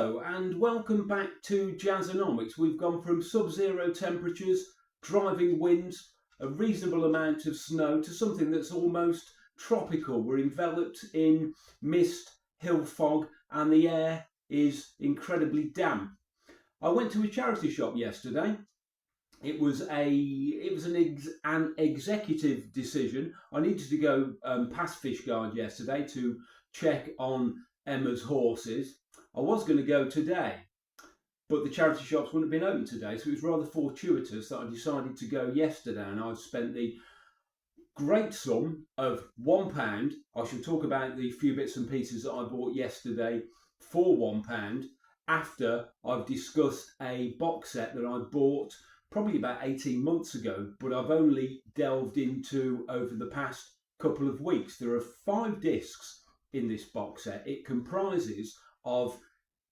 Hello and welcome back to Jazzonomics. We've gone from sub-zero temperatures, driving winds, a reasonable amount of snow to something that's almost tropical. We're enveloped in mist, hill fog, and the air is incredibly damp. I went to a charity shop yesterday. It was an executive decision. I needed to go past Fishguard yesterday to check on Emma's horses. I was going to go today, but the charity shops wouldn't have been open today, so it was rather fortuitous that I decided to go yesterday, and I've spent the great sum of £1. I shall talk about the few bits and pieces that I bought yesterday for £1 after I've discussed a box set that I bought probably about 18 months ago, but I've only delved into over the past couple of weeks. There are 5 discs in this box set. It comprises of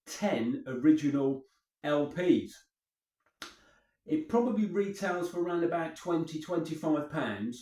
10 original LPs. It probably retails for around about £20–25.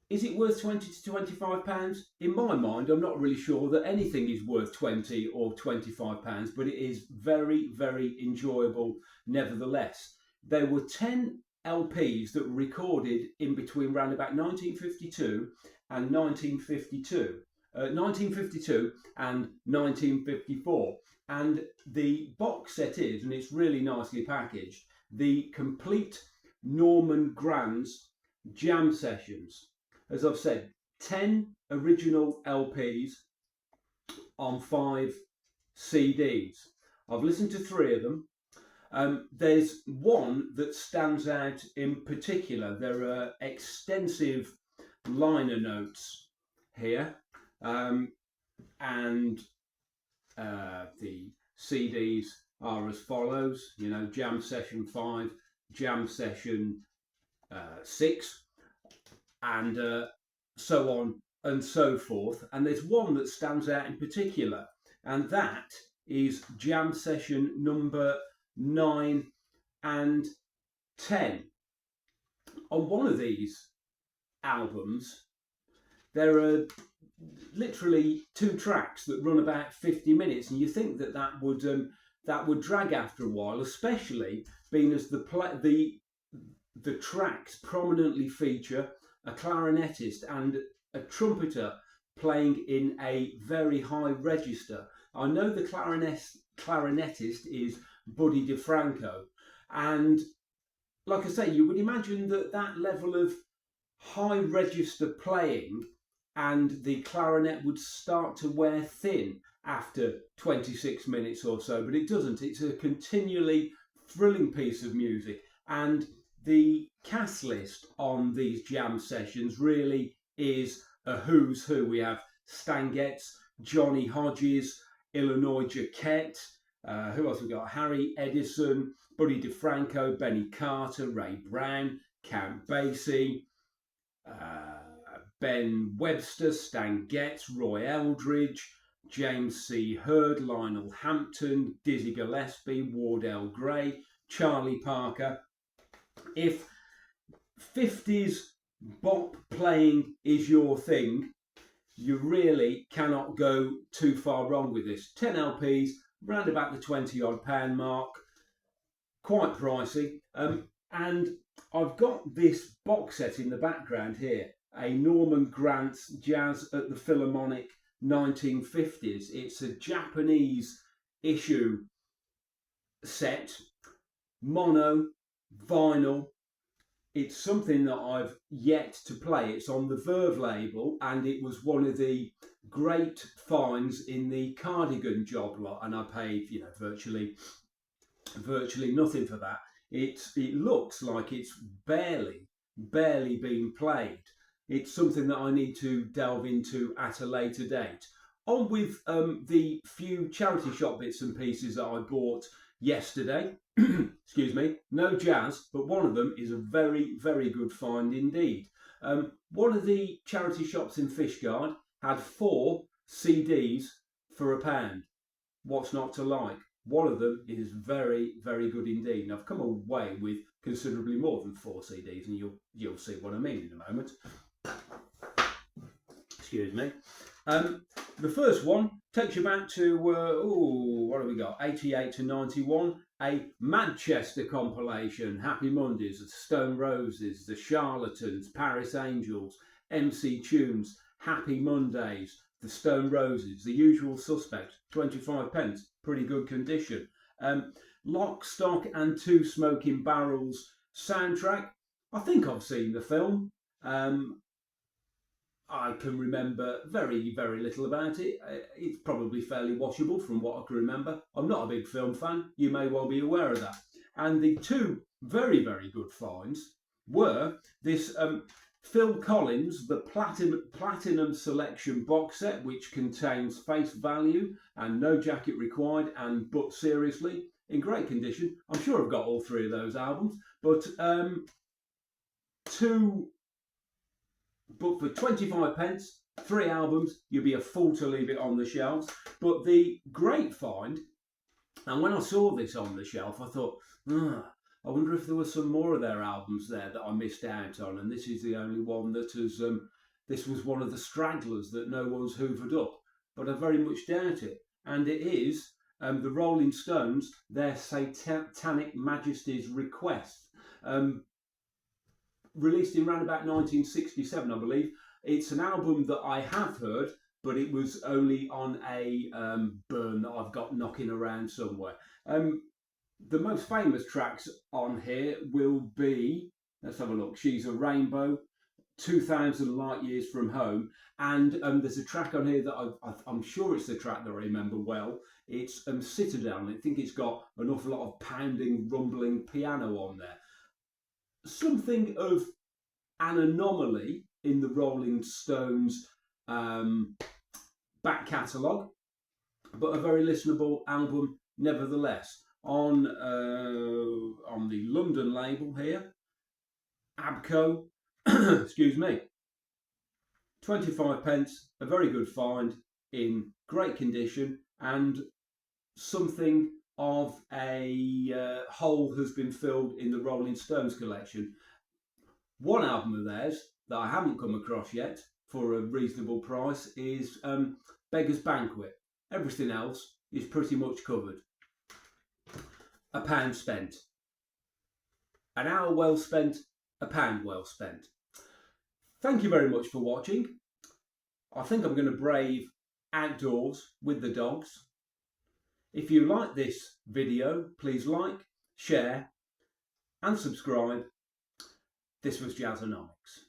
Is it worth £20 to £25? In my mind, I'm not really sure that anything is worth £20 or £25, but it is very, very enjoyable nevertheless. There were 10 LPs that were recorded in between around about 1952 and 1952. 1952 and 1954, and the box set is, and it's really nicely packaged, the complete Norman Granz jam sessions. As I've said, 10 original LPs on 5 CDs. I've listened to 3 of them. There's one that stands out in particular. There are extensive liner notes here. The CDs are as follows, Jam Session 5, Jam Session 6, and so on and so forth. And there's one that stands out in particular, and that is Jam Session number 9 and 10. On one of these albums, there are literally 2 tracks that run about 50 minutes, and you think that would drag after a while, especially being as the tracks prominently feature a clarinetist and a trumpeter playing in a very high register. I know the clarinetist is Buddy DeFranco, and like I say, you would imagine that level of high register playing and the clarinet would start to wear thin after 26 minutes or so, but it doesn't. It's a continually thrilling piece of music, and the cast list on these jam sessions really is a who's who. We have Stan Getz, Johnny Hodges, Illinois Jacquet, who else we got? Harry Edison, Buddy DeFranco, Benny Carter, Ray Brown, Count Basie, Ben Webster, Stan Getz, Roy Eldridge, James C. Hurd, Lionel Hampton, Dizzy Gillespie, Wardell Gray, Charlie Parker. If 50s bop playing is your thing, you really cannot go too far wrong with this. 10 LPs, round about the £20 odd mark, quite pricey. And I've got this box set in the background here, a Norman Granz Jazz at the Philharmonic 1950s. It's a Japanese issue set, mono, vinyl. It's something that I've yet to play. It's on the Verve label, and it was one of the great finds in the Cardigan job lot, and I paid virtually nothing for that. It looks like it's barely been played. It's something that I need to delve into at a later date. On with the few charity shop bits and pieces that I bought yesterday. Excuse me, no jazz, but one of them is a very, very good find indeed. One of the charity shops in Fishguard had 4 CDs for £1. What's not to like? One of them is very, very good indeed. And I've come away with considerably more than 4 CDs, and you'll see what I mean in a moment. Excuse me. The first one takes you back to, what have got? 88 to 91, a Madchester compilation, Happy Mondays, the Stone Roses, the Charlatans, Paris Angels, MC Tunes, Happy Mondays, the Stone Roses, the Usual Suspects, 25 pence, pretty good condition. Lock, Stock and Two Smoking Barrels soundtrack. I think I've seen the film. I can remember very, very little about it. It's probably fairly watchable from what I can remember. I'm not a big film fan. You may well be aware of that. And the two very, very good finds were this Phil Collins, the Platinum Selection box set, which contains Face Value and No Jacket Required and But Seriously, in great condition. I'm sure I've got all three of those albums, but for 25 pence, 3 albums, you'll be a fool to leave it on the shelves. But the great find, and when I saw this on the shelf, I thought, I wonder if there were some more of their albums there that I missed out on. And this is the only one that has, this was one of the stragglers that no one's hoovered up. But I very much doubt it. And it is the Rolling Stones, their Satanic Majesty's Request. Released in around about 1967, I believe. It's an album that I have heard, but it was only on a burn that I've got knocking around somewhere. The most famous tracks on here will be, let's have a look, She's a Rainbow, 2000 Light Years from Home, and there's a track on here that I'm sure it's the track that I remember well. It's Citadel, and I think it's got an awful lot of pounding, rumbling piano on there. Something of an anomaly in the Rolling Stones back catalogue, but a very listenable album nevertheless. On the London label here, Abco, excuse me, 25 pence, a very good find in great condition, and something of a hole has been filled in the Rolling Stones collection. One album of theirs that I haven't come across yet for a reasonable price is Beggar's Banquet. Everything else is pretty much covered. £1 spent. An hour well spent, £1 well spent. Thank you very much for watching. I think I'm going to brave outdoors with the dogs. If you like this video, please like, share and subscribe. This was Jazzonomics.